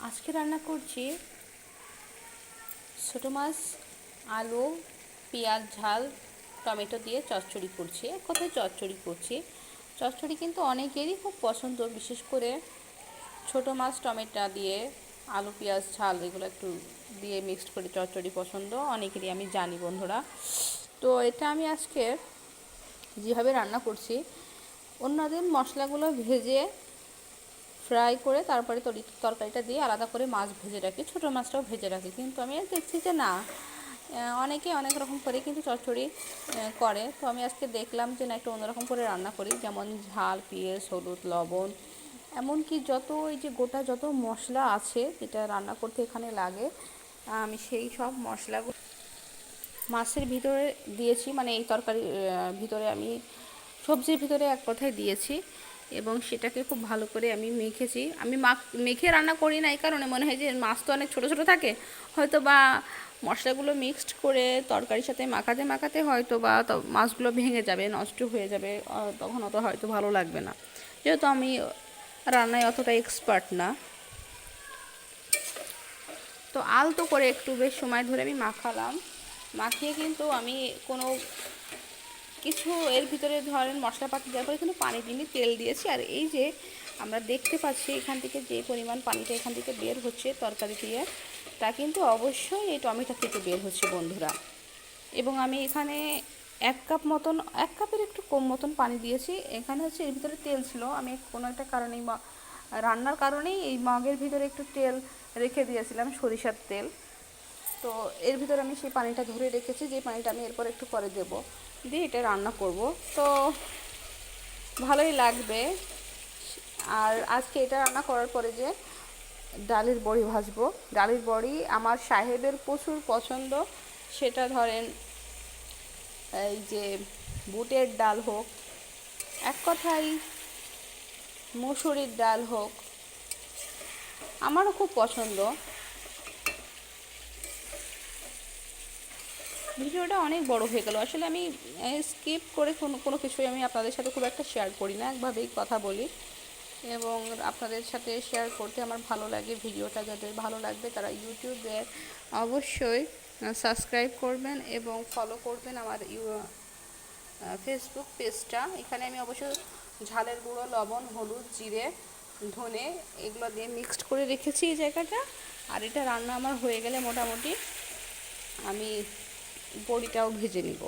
আজকে রান্না করছি ছোটো মাছ, আলু, পেঁয়াজ ঝাল, টমেটো দিয়ে চচ্চড়ি করছি। এক কথায় চচ্চড়ি করছি। চচ্চড়ি কিন্তু অনেকেরই খুব পছন্দ, বিশেষ করে ছোটো মাছ টমেটো দিয়ে আলু পেঁয়াজ ঝাল এগুলো একটু দিয়ে মিক্সড করে চচ্চড়ি পছন্দ অনেকেরই, আমি জানি বন্ধুরা। তো এটা আমি আজকে যেভাবে রান্না করছি, অন্যদিন মশলাগুলো ভেজে ফ্রাই করে তারপরে তরকারিটা দিয়ে আলাদা করে মাছ ভেজে রাখি, ছোটো মাছটাও ভেজে রাখি। কিন্তু আমি দেখছি যে না, অনেকে অনেক রকম করে কিন্তু চচ্চড়ি করে। তো আমি আজকে দেখলাম যে না, একটু অন্যরকম করে রান্না করি, যেমন ঝাল, পেঁয়াজ, হলুদ, লবণ, এমনকি যত এই যে গোটা যত মশলা আছে যেটা রান্না করতে এখানে লাগে, আমি সেই সব মশলাগুলো মাছের ভিতরে দিয়েছি। মানে এই তরকারি ভিতরে আমি সবজির ভিতরে এক কথায় দিয়েছি এবং সেটাকে খুব ভালো করে আমি মেখেছি। আমি মেখে রান্না করি না, এই কারণে মনে হয় যে মাছ তো অনেক ছোটো ছোটো থাকে, হয়তো বা মশলাগুলো মিক্সড করে তরকারির সাথে মাখাতে মাখাতে হয়তো বা মাছগুলো ভেঙে যাবে, নষ্ট হয়ে যাবে, তখন অত হয়তো ভালো লাগবে না। যেহেতু আমি রান্নায় অতটা এক্সপার্ট না, তো আলতো করে একটু বেশ সময় ধরে আমি মাখালাম। মাখিয়ে কিন্তু আমি কোনো কিছু এর ভিতরে ধরেন মশলাপাতি দেওয়ার পরে কিন্তু পানি দিইনি, তেল দিয়েছি। আর এই যে আমরা দেখতে পাচ্ছি এখান থেকে যে পরিমাণ পানিটা এখান থেকে বের হচ্ছে তরকারি দিয়ে, তা কিন্তু অবশ্যই এই টমেটো থেকে বের হচ্ছে বন্ধুরা। এবং আমি এখানে 1 কাপ মতন, 1 কাপের একটু কম মতন পানি দিয়েছি। এখানে হচ্ছে এর ভিতরে তেল ছিল, আমি কোনো একটা কারণেই রান্নার কারণেই এই মগের ভিতরে একটু তেল রেখে দিয়েছিলাম, সরিষার তেল। তো এর ভিতরে আমি সেই পানিটা ধরে রেখেছি, যে পানিটা আমি এরপর একটু পরে দেব, দিয়ে এটা রান্না করব। তো ভালোই লাগবে। আর আজকে এটা রান্না করার পরে যে ডালের বড়ি ভাজবো, ডালের বড়ি আমার সাহেবের প্রচুর পছন্দ। সেটা ধরেন এই যে বুটের ডাল হোক, এক কথায় মসুরির ডাল হোক, আমারও খুব পছন্দ। ভিডিওটা অনেক বড় হয়ে গেল, আসলে আমি স্কিপ করে কোনো কিছুই আমি আপনাদের সাথে খুব একটা শেয়ার করি না, একভাবেই কথা বলি এবং আপনাদের সাথে শেয়ার করতে আমার ভালো লাগে। ভিডিওটা যাদের ভালো লাগবে তারা ইউটিউবে অবশ্যই সাবস্ক্রাইব করবেন এবং ফলো করবেন আমার ফেসবুক পেজটা। এখানে আমি অবশ্য ঝালের গুঁড়ো, লবণ, হলুদ, জিরে, ধনে এগুলো দিয়ে মিক্সড করে রেখেছি এই জায়গাটা। আর এটা রান্না আমার হয়ে গেলে মোটামুটি আমি বড়িটাও ভেজে নিব।